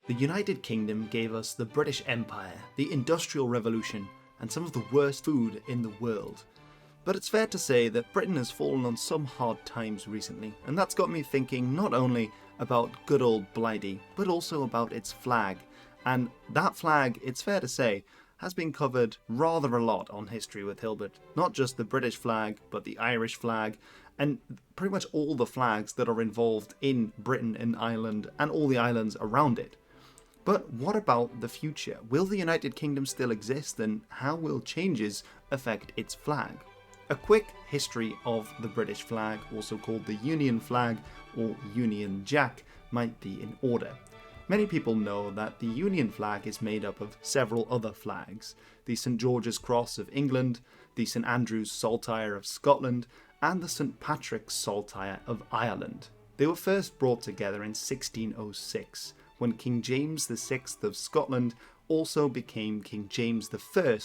The United Kingdom gave us the British Empire, the Industrial Revolution, and some of the worst food in the world. But it's fair to say that Britain has fallen on some hard times recently, and that's got me thinking not only about good old Blighty, but also about its flag. And that flag, it's fair to say, has been covered rather a lot on History with Hilbert. Not just the British flag, but the Irish flag, and pretty much all the flags that are involved in Britain and Ireland, and all the islands around it. But what about the future? Will the United Kingdom still exist, and how will changes affect its flag? A quick history of the British flag, also called the Union flag or Union Jack, might be in order. Many people know that the Union flag is made up of several other flags: the St George's Cross of England, the St Andrew's Saltire of Scotland, and the St Patrick's Saltire of Ireland. They were first brought together in 1606, when King James VI of Scotland also became King James I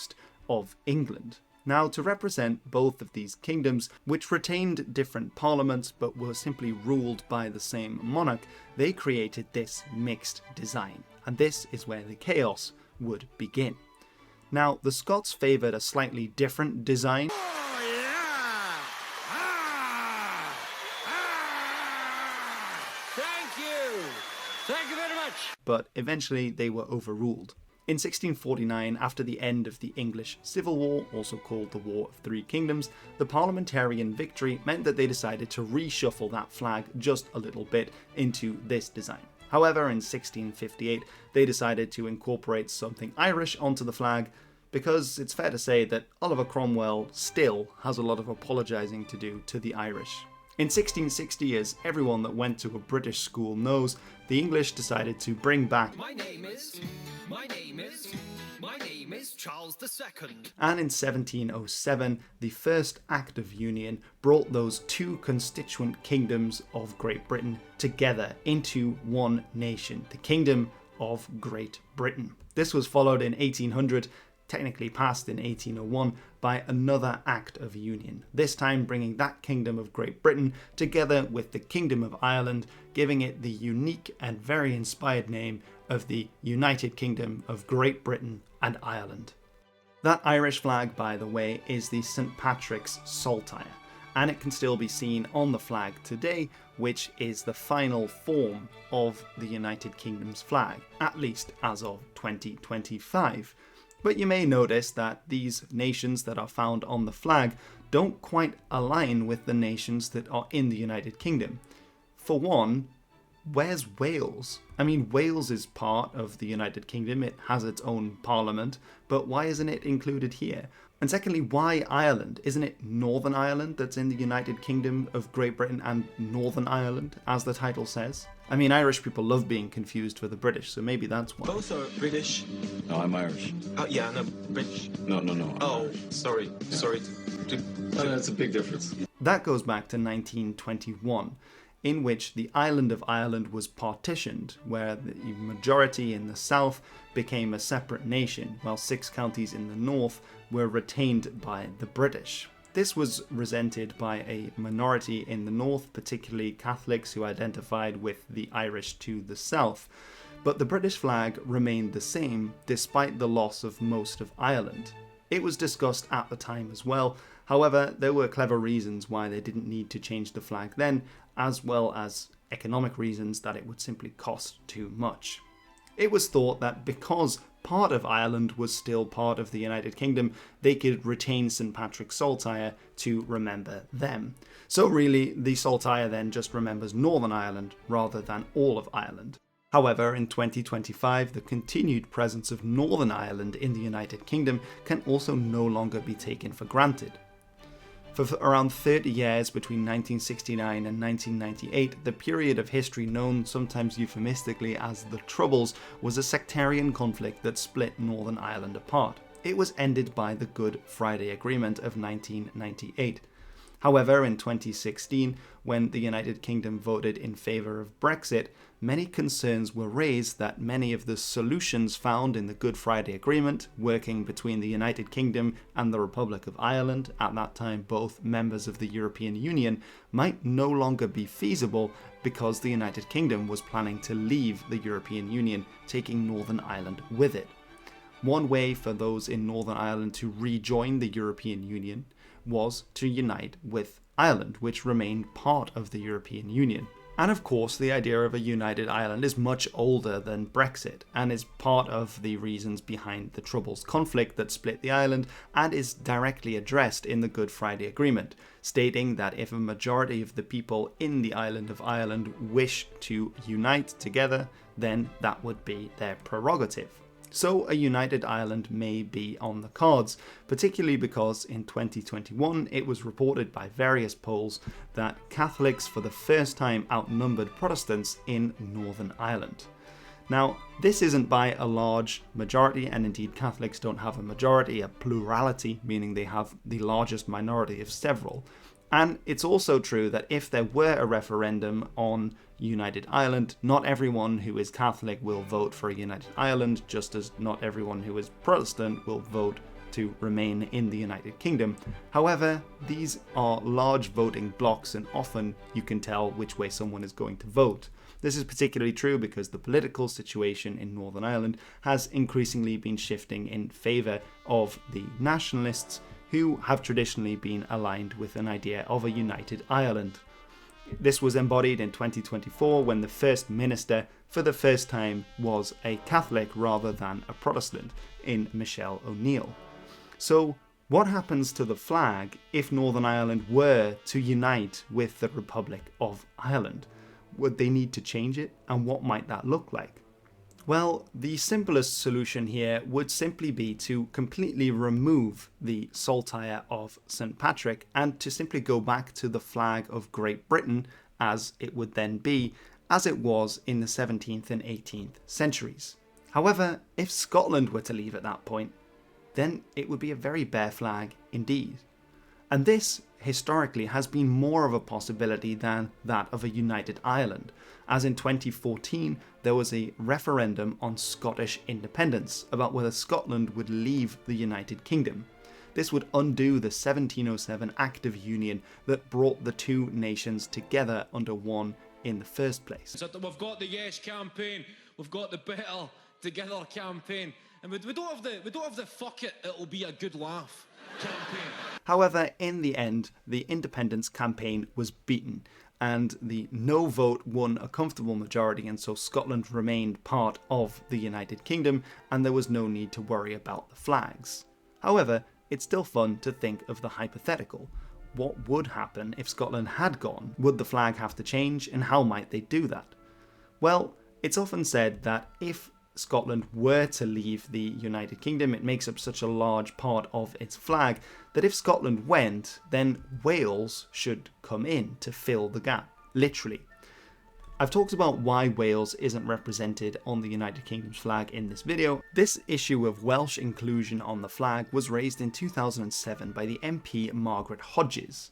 of England. Now, to represent both of these kingdoms, which retained different parliaments but were simply ruled by the same monarch, they created this mixed design, and this is where the chaos would begin. Now, the Scots favoured a slightly different design. Thank you very much. But eventually they were overruled. In 1649, after the end of the English Civil War, also called the War of Three Kingdoms, the parliamentarian victory meant that they decided to reshuffle that flag just a little bit into this design. However, in 1658, they decided to incorporate something Irish onto the flag, because it's fair to say that Oliver Cromwell still has a lot of apologising to do to the Irish. In 1660, as everyone that went to a British school knows, the English decided to bring back My name is Charles II. And in 1707, the First Act of Union brought those two constituent kingdoms of Great Britain together into one nation, the Kingdom of Great Britain. This was followed in 1800, technically passed in 1801, by another Act of Union, this time bringing that Kingdom of Great Britain together with the Kingdom of Ireland, giving it the unique and very inspired name of the United Kingdom of Great Britain and Ireland. That Irish flag, by the way, is the St Patrick's Saltire, and it can still be seen on the flag today, which is the final form of the United Kingdom's flag, at least as of 2025. But you may notice that these nations that are found on the flag don't quite align with the nations that are in the United Kingdom. For one, where's Wales? I mean, Wales is part of the United Kingdom, it has its own parliament, but why isn't it included here? And secondly, why Ireland? Isn't it Northern Ireland that's in the United Kingdom of Great Britain and Northern Ireland, as the title says? I mean, Irish people love being confused with the British, so maybe that's why. Both are British. No, I'm Irish. Yeah, no, British. No. Oh, sorry. Yeah. Sorry. No, that's a big difference. That goes back to 1921, in which the island of Ireland was partitioned, where the majority in the south became a separate nation, while 6 counties in the north were retained by the British. This was resented by a minority in the north, particularly Catholics who identified with the Irish to the south. But the British flag remained the same despite the loss of most of Ireland. It was discussed at the time as well. However, there were clever reasons why they didn't need to change the flag then, as well as economic reasons that it would simply cost too much. It was thought that because part of Ireland was still part of the United Kingdom, they could retain St Patrick's Saltire to remember them. So really, the Saltire then just remembers Northern Ireland rather than all of Ireland. However, in 2025, the continued presence of Northern Ireland in the United Kingdom can also no longer be taken for granted. For around 30 years between 1969 and 1998, the period of history known sometimes euphemistically as the Troubles was a sectarian conflict that split Northern Ireland apart. It was ended by the Good Friday Agreement of 1998. However, in 2016, when the United Kingdom voted in favour of Brexit, many concerns were raised that many of the solutions found in the Good Friday Agreement, working between the United Kingdom and the Republic of Ireland, at that time both members of the European Union, might no longer be feasible because the United Kingdom was planning to leave the European Union, taking Northern Ireland with it. One way for those in Northern Ireland to rejoin the European Union was to unite with Ireland, which remained part of the European Union. And of course, the idea of a united Ireland is much older than Brexit and is part of the reasons behind the Troubles conflict that split the island, and is directly addressed in the Good Friday Agreement, stating that if a majority of the people in the island of Ireland wish to unite together, then that would be their prerogative. So a united Ireland may be on the cards, particularly because in 2021 it was reported by various polls that Catholics for the first time outnumbered Protestants in Northern Ireland. Now, this isn't by a large majority, and indeed Catholics don't have a majority, a plurality, meaning they have the largest minority of several. And it's also true that if there were a referendum on United Ireland, not everyone who is Catholic will vote for a United Ireland, just as not everyone who is Protestant will vote to remain in the United Kingdom. However, these are large voting blocks, and often you can tell which way someone is going to vote. This is particularly true because the political situation in Northern Ireland has increasingly been shifting in favour of the nationalists, who have traditionally been aligned with an idea of a united Ireland. This was embodied in 2024 when the First Minister for the first time was a Catholic rather than a Protestant, in Michelle O'Neill. So what happens to the flag if Northern Ireland were to unite with the Republic of Ireland? Would they need to change it, and what might that look like? Well, the simplest solution here would simply be to completely remove the saltire of St. Patrick and to simply go back to the flag of Great Britain, as it would then be, as it was in the 17th and 18th centuries. However, if Scotland were to leave at that point, then it would be a very bare flag indeed. And this, historically, has been more of a possibility than that of a united Ireland, as in 2014 there was a referendum on Scottish independence about whether Scotland would leave the United Kingdom. This would undo the 1707 Act of Union that brought the two nations together under one in the first place. So we've got the Yes campaign, we've got the Better Together campaign, and we don't have the fuck it, it'll be a good laugh campaign. However, in the end, the independence campaign was beaten, and the no vote won a comfortable majority, and so Scotland remained part of the United Kingdom, and there was no need to worry about the flags. However, it's still fun to think of the hypothetical. What would happen if Scotland had gone? Would the flag have to change, and how might they do that? Well, it's often said that if Scotland were to leave the United Kingdom, it makes up such a large part of its flag that if Scotland went, then Wales should come in to fill the gap, literally. I've talked about why Wales isn't represented on the United Kingdom's flag in this video. This issue of Welsh inclusion on the flag was raised in 2007 by the MP Margaret Hodges.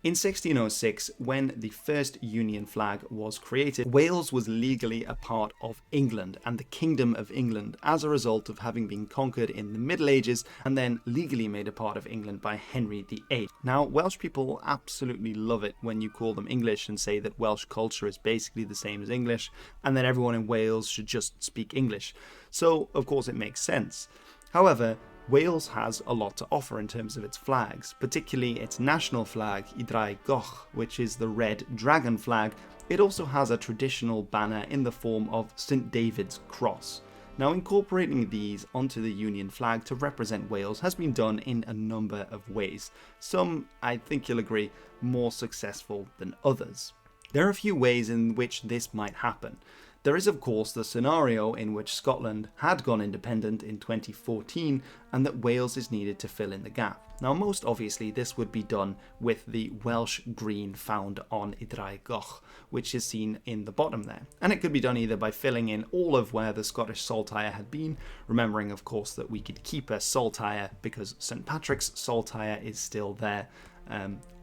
In 1606, when the first Union flag was created, Wales was legally a part of England and the Kingdom of England as a result of having been conquered in the Middle Ages and then legally made a part of England by Henry VIII. Now, Welsh people absolutely love it when you call them English and say that Welsh culture is basically the same as English and that everyone in Wales should just speak English. So, of course, it makes sense. However, Wales has a lot to offer in terms of its flags, particularly its national flag, Idraig Goch, which is the red dragon flag. It also has a traditional banner in the form of St. David's Cross. Now, incorporating these onto the Union flag to represent Wales has been done in a number of ways. Some, I think you'll agree, more successful than others. There are a few ways in which this might happen. There is, of course, the scenario in which Scotland had gone independent in 2014 and that Wales is needed to fill in the gap. Now, most obviously, this would be done with the Welsh green found on Idraig Goch, which is seen in the bottom there. And it could be done either by filling in all of where the Scottish saltire had been, remembering, of course, that we could keep a saltire because St. Patrick's saltire is still there,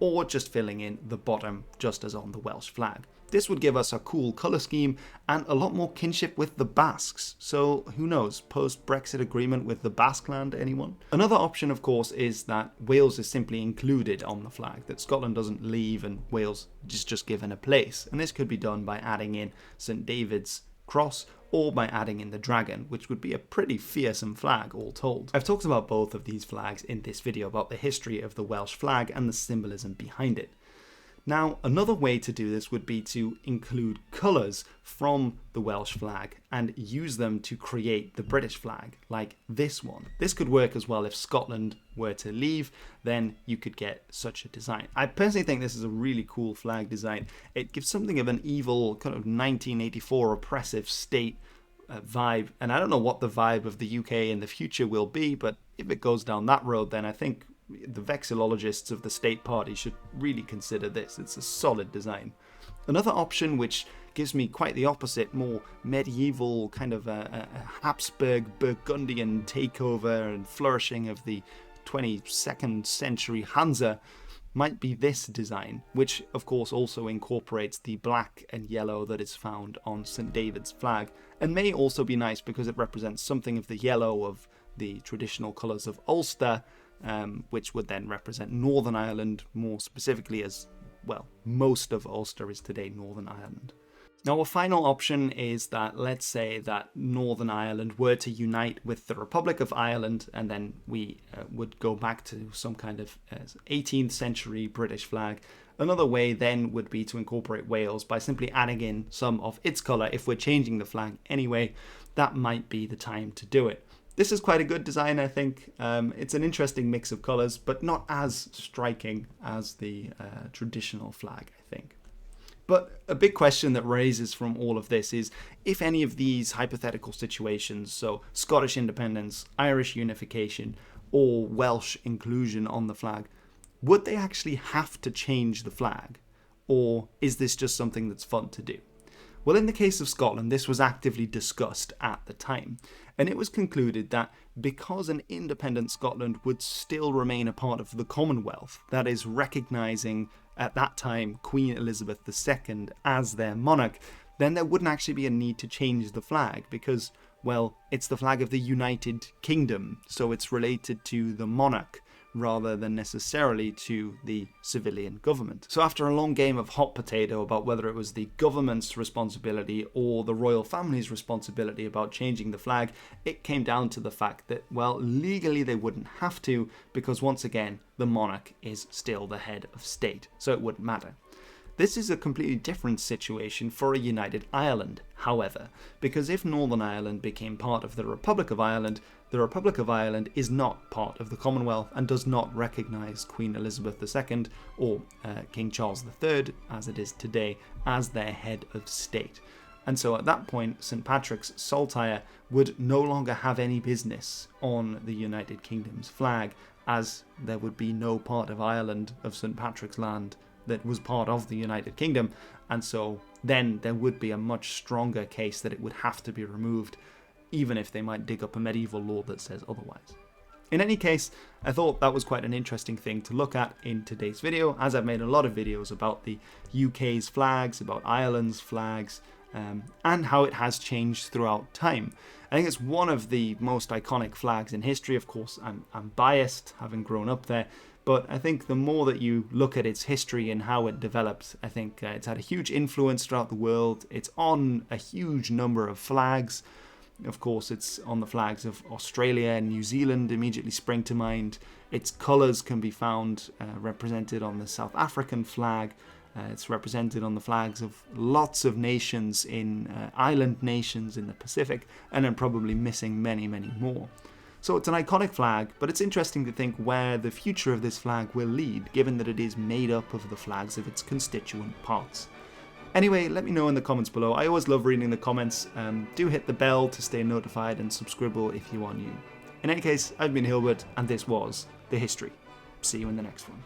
or just filling in the bottom just as on the Welsh flag. This would give us a cool colour scheme and a lot more kinship with the Basques. So who knows, post-Brexit agreement with the Basque-land, anyone? Another option, of course, is that Wales is simply included on the flag, that Scotland doesn't leave and Wales is just given a place. And this could be done by adding in St David's cross or by adding in the dragon, which would be a pretty fearsome flag all told. I've talked about both of these flags in this video, about the history of the Welsh flag and the symbolism behind it. Now, another way to do this would be to include colours from the Welsh flag and use them to create the British flag, like this one. This could work as well if Scotland were to leave, then you could get such a design. I personally think this is a really cool flag design. It gives something of an evil, kind of 1984 oppressive state vibe, and I don't know what the vibe of the UK in the future will be, but if it goes down that road, then I think the vexillologists of the state party should really consider this. It's a solid design. Another option, which gives me quite the opposite, more medieval, kind of a Habsburg Burgundian takeover and flourishing of the 22nd century Hansa, might be this design, which of course also incorporates the black and yellow that is found on St David's flag, and may also be nice because it represents something of the yellow of the traditional colours of Ulster, which would then represent Northern Ireland more specifically, as well, most of Ulster is today Northern Ireland. Now, a final option is that, let's say that Northern Ireland were to unite with the Republic of Ireland, and then we would go back to some kind of 18th century British flag. Another way then would be to incorporate Wales by simply adding in some of its colour. If we're changing the flag anyway, that might be the time to do it. This is quite a good design, I think. It's an interesting mix of colours, but not as striking as the traditional flag, I think. But a big question that raises from all of this is if any of these hypothetical situations, so Scottish independence, Irish unification, or Welsh inclusion on the flag, would they actually have to change the flag? Or is this just something that's fun to do? Well, in the case of Scotland, this was actively discussed at the time, and it was concluded that because an independent Scotland would still remain a part of the Commonwealth, that is, recognising at that time Queen Elizabeth II as their monarch, then there wouldn't actually be a need to change the flag because, well, it's the flag of the United Kingdom, so it's related to the monarch rather than necessarily to the civilian government. So after a long game of hot potato about whether it was the government's responsibility or the royal family's responsibility about changing the flag, it came down to the fact that, well, legally they wouldn't have to because, once again, the monarch is still the head of state, so it wouldn't matter. This is a completely different situation for a united Ireland, however, because if Northern Ireland became part of the Republic of Ireland, the Republic of Ireland is not part of the Commonwealth and does not recognise Queen Elizabeth II or King Charles III, as it is today, as their head of state. And so at that point, St Patrick's saltire would no longer have any business on the United Kingdom's flag, as there would be no part of Ireland, of St Patrick's land, that was part of the United Kingdom, and so then there would be a much stronger case that it would have to be removed, even if they might dig up a medieval law that says otherwise. In any case, I thought that was quite an interesting thing to look at in today's video, as I've made a lot of videos about the UK's flags, about Ireland's flags, and how it has changed throughout time. I think it's one of the most iconic flags in history. Of course, I'm biased, having grown up there, but I think the more that you look at its history and how it developed, I think it's had a huge influence throughout the world. It's on a huge number of flags. Of course, it's on the flags of Australia and New Zealand immediately spring to mind. Its colours can be found represented on the South African flag. It's represented on the flags of lots of nations island nations in the Pacific, and I'm probably missing many, many more. So it's an iconic flag, but it's interesting to think where the future of this flag will lead, given that it is made up of the flags of its constituent parts. Anyway, let me know in the comments below. I always love reading the comments. Do hit the bell to stay notified and subscribe if you are new. In any case, I've been Hilbert, and this was The History. See you in the next one.